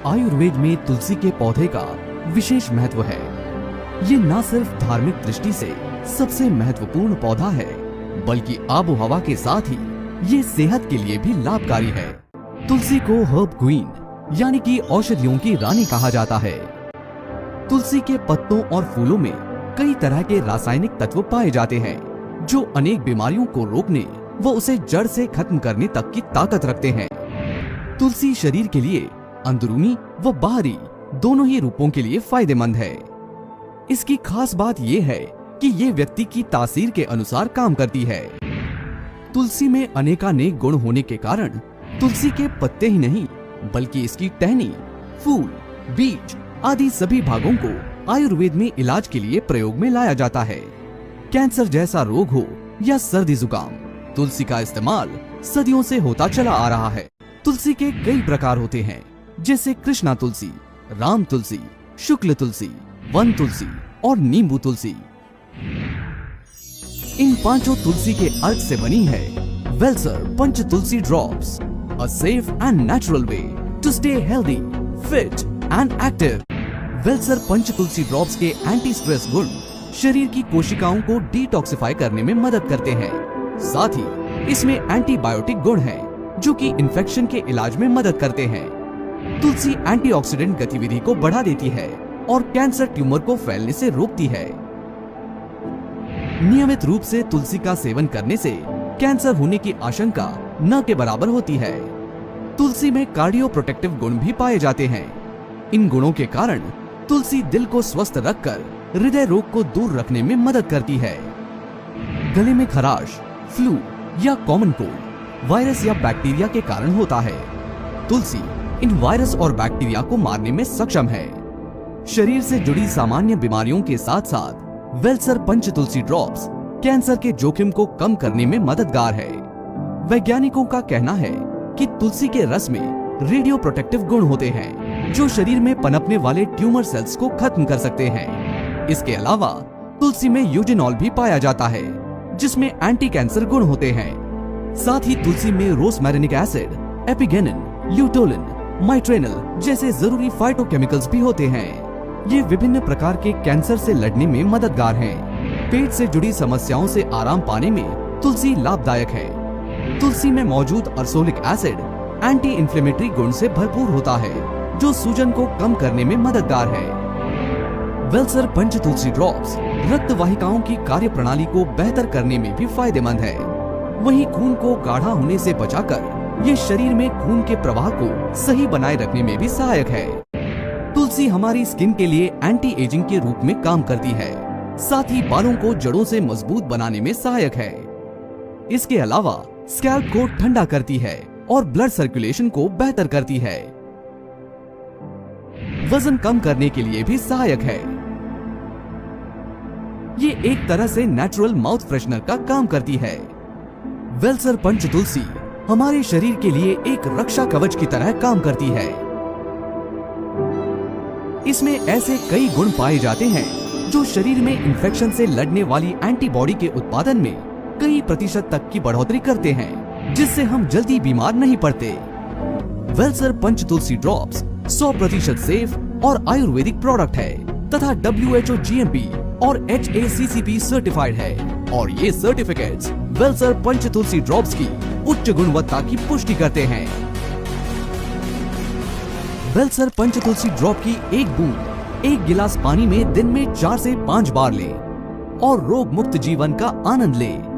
आयुर्वेद में तुलसी के पौधे का विशेष महत्व है। ये न सिर्फ धार्मिक दृष्टि से सबसे महत्वपूर्ण पौधा है, बल्कि आबो हवा के साथ ही ये सेहत के लिए भी लाभकारी है। तुलसी को हर्ब क्वीन यानी कि औषधियों की रानी कहा जाता है। तुलसी के पत्तों और फूलों में कई तरह के रासायनिक तत्व पाए जाते हैं, जो अनेक बीमारियों को रोकने व उसे जड़ से खत्म करने तक की ताकत रखते हैं। तुलसी शरीर के लिए अंदरूनी व बाहरी दोनों ही रूपों के लिए फायदेमंद है। इसकी खास बात यह है कि ये व्यक्ति की तासीर के अनुसार काम करती है। तुलसी में अनेकानेक गुण होने के कारण तुलसी के पत्ते ही नहीं, बल्कि इसकी टहनी, फूल, बीज आदि सभी भागों को आयुर्वेद में इलाज के लिए प्रयोग में लाया जाता है। कैंसर जैसा रोग हो या सर्दी जुकाम, तुलसी का इस्तेमाल सदियों से होता चला आ रहा है। तुलसी के कई प्रकार होते हैं, जैसे कृष्णा तुलसी, राम तुलसी, शुक्ल तुलसी, वन तुलसी और नींबू तुलसी। इन पांचों तुलसी के अर्क से बनी है वेलसर Panch Tulsi drops, a safe and natural way to stay healthy, fit and active. वेलसर पंच तुलसी ड्रॉप्स के एंटी स्ट्रेस गुण शरीर की कोशिकाओं को डिटॉक्सिफाई करने में मदद करते हैं। साथ ही इसमें एंटीबायोटिक गुण है, जो कि इन्फेक्शन के इलाज में मदद करते हैं। तुलसी एंटीऑक्सीडेंट गतिविधि को बढ़ा देती है और कैंसर ट्यूमर को फैलने से रोकती है। नियमित रूप से तुलसी का सेवन करने से कैंसर होने की आशंका न के बराबर होती है। तुलसी में कार्डियो प्रोटेक्टिव गुण भी पाए जाते हैं। इन गुणों के कारण तुलसी दिल को स्वस्थ रखकर हृदय रोग को दूर रखने में मदद करती है। गले में खराश, फ्लू या कॉमन कोल्ड वायरस या बैक्टीरिया के कारण होता है। तुलसी इन वायरस और बैक्टीरिया को मारने में सक्षम है। शरीर से जुड़ी सामान्य बीमारियों के साथ साथ वेलसर पंच तुलसी ड्रॉप्स कैंसर के जोखिम को कम करने में मददगार है। वैज्ञानिकों का कहना है कि तुलसी के रस में रेडियो प्रोटेक्टिव गुण होते हैं, जो शरीर में पनपने वाले ट्यूमर सेल्स को खत्म कर सकते हैं। इसके अलावा तुलसी में यूजेनॉल भी पाया जाता है, जिसमें एंटी कैंसर गुण होते हैं। साथ ही तुलसी में रोसमैरिनिक एसिड, एपिगेनिन, ल्यूटोलिन, माइट्रेनल जैसे जरूरी फाइटोकेमिकल्स भी होते हैं। ये विभिन्न प्रकार के कैंसर से लड़ने में मददगार हैं। पेट से जुड़ी समस्याओं से आराम पाने में तुलसी लाभदायक है। तुलसी में मौजूद अर्सोलिक एसिड एंटी इंफ्लेमेटरी गुण से भरपूर होता है, जो सूजन को कम करने में मददगार है। वेलसर पंच तुलसी ड्रॉप्स रक्त वाहिकाओं की कार्य प्रणाली को बेहतर करने में भी फायदेमंद है। वहीं खून को गाढ़ा होने से बचाकर ये शरीर में खून के प्रवाह को सही बनाए रखने में भी सहायक है। तुलसी हमारी स्किन के लिए एंटी एजिंग के रूप में काम करती है। साथ ही बालों को जड़ों से मजबूत बनाने में सहायक है। इसके अलावा स्कैल्प को ठंडा करती है और ब्लड सर्कुलेशन को बेहतर करती है। वजन कम करने के लिए भी सहायक है। ये एक तरह से नेचुरल माउथ फ्रेशनर का काम करती है। वेलसर पंच तुलसी हमारे शरीर के लिए एक रक्षा कवच की तरह काम करती है। इसमें ऐसे कई गुण पाए जाते हैं, जो शरीर में इन्फेक्शन से लड़ने वाली एंटीबॉडी के उत्पादन में कई प्रतिशत तक की बढ़ोतरी करते हैं, जिससे हम जल्दी बीमार नहीं पड़ते। वेलसर पंच तुलसी ड्रॉप्स 100% सेफ और आयुर्वेदिक प्रोडक्ट है तथा WHO GMP और HACCP सर्टिफाइड है, और ये सर्टिफिकेट्स वेलसर पंच तुलसी ड्रॉप्स की उच्च गुणवत्ता की पुष्टि करते हैं। वेलसर पंच तुलसी ड्रॉप की एक बूंद 1 गिलास पानी में दिन में 4 से 5 बार लें और रोग मुक्त जीवन का आनंद लें।